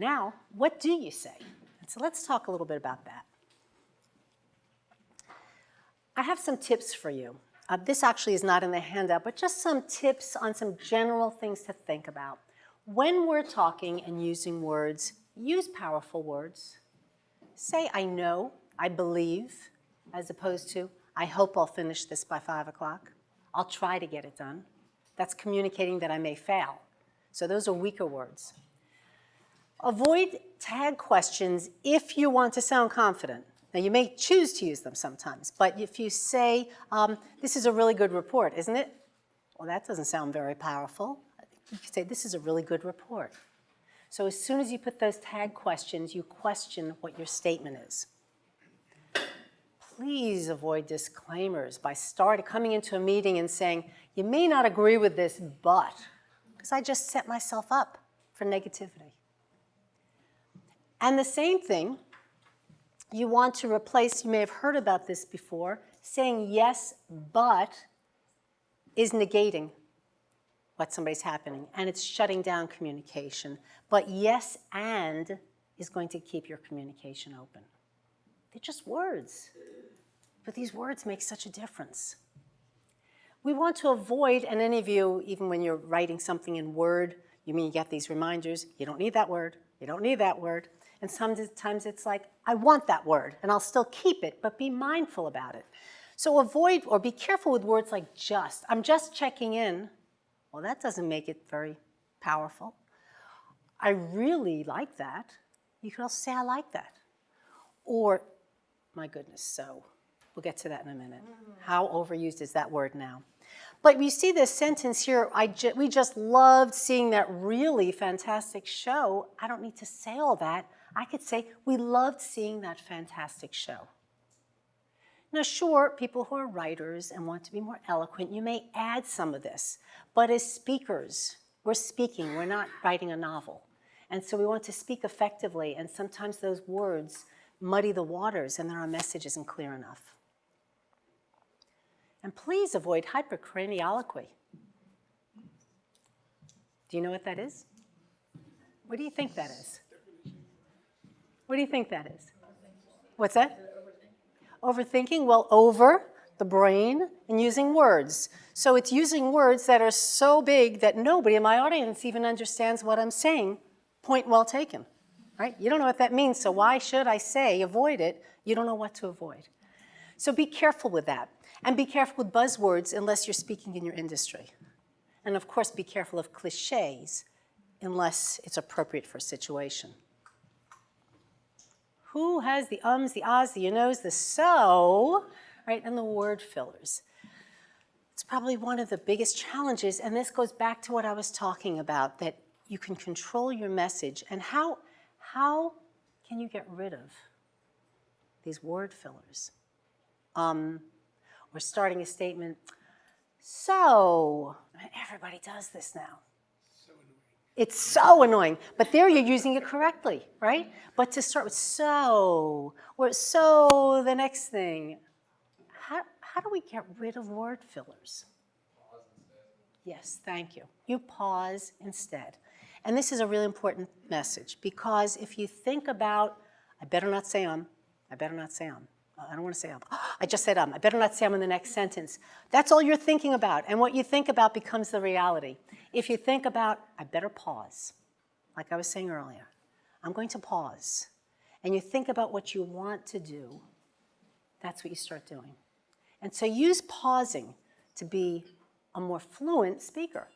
Now, what do you say? So let's talk a little bit about that. I have some tips for you. This actually is not in the handout, but just some tips on some general things to think about. When we're talking and using words, use powerful words. Say, I know, I believe, as opposed to, I hope I'll finish this by 5 o'clock. I'll try to get it done. That's communicating that I may fail. So those are weaker words. Avoid tag questions if you want to sound confident. Now, you may choose to use them sometimes, but if you say, this is a really good report, isn't it? Well, that doesn't sound very powerful. You could say, this is a really good report. So as soon as you put those tag questions, you question what your statement is. Please avoid disclaimers by coming into a meeting and saying, you may not agree with this, but, because I just set myself up for negativity. And the same thing, you want to replace, you may have heard about this before, saying yes, but is negating what somebody's happening, and it's shutting down communication. But yes, and is going to keep your communication open. They're just words, but these words make such a difference. We want to avoid, and any of you, even when you're writing something in Word, you get these reminders, you don't need that word, you don't need that word. And sometimes it's like, I want that word, and I'll still keep it, but be mindful about it. So avoid or be careful with words like just. I'm just checking in. Well, that doesn't make it very powerful. I really like that. You could also say, I like that. Or, my goodness, so. We'll get to that in a minute. How overused is that word now? But you see this sentence here, we just loved seeing that really fantastic show. I don't need to say all that. I could say, we loved seeing that fantastic show. Now, sure, people who are writers and want to be more eloquent, you may add some of this. But as speakers, we're speaking, we're not writing a novel. And so we want to speak effectively, and sometimes those words muddy the waters and then our message isn't clear enough. And please avoid hypocraniology. Do you know what that is? What do you think that is? What do you think that is? What's that? Overthinking? Well, over the brain and using words. So it's using words that are so big that nobody in my audience even understands what I'm saying. Point well taken, right? You don't know what that means, so why should I say avoid it? You don't know what to avoid. So be careful with that. And be careful with buzzwords unless you're speaking in your industry. And of course, be careful of cliches unless it's appropriate for a situation. Who has the ums, the ahs, the you knows, the so, right, and the word fillers? It's probably one of the biggest challenges, and this goes back to what I was talking about, that you can control your message. And how can you get rid of these word fillers? We're starting a statement, so, everybody does this now. So annoying. It's so annoying, but there you're using it correctly, right? But to start with so, or so the next thing, how do we get rid of word fillers? Pause instead. Yes, thank you. You pause instead. And this is a really important message, because if you think about, I better not say I better not say I don't want to say I just said I better not say in the next sentence. That's all you're thinking about, and what you think about becomes the reality. If you think about, I better pause, like I was saying earlier, I'm going to pause, and you think about what you want to do, that's what you start doing. And so use pausing to be a more fluent speaker.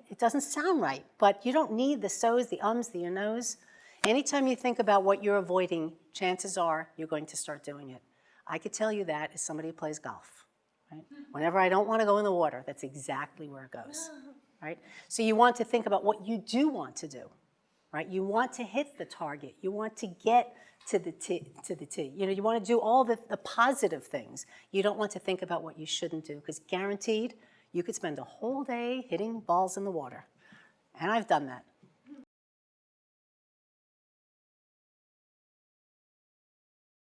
It doesn't sound right, but you don't need the so's, the ums, the you knows. Anytime you think about what you're avoiding, chances are you're going to start doing it. I could tell you that as somebody who plays golf. Right? Whenever I don't want to go in the water, that's exactly where it goes. Right? So you want to think about what you do want to do. Right? You want to hit the target. You want to get to the tee. You want to do all the positive things. You don't want to think about what you shouldn't do, because guaranteed you could spend a whole day hitting balls in the water. And I've done that.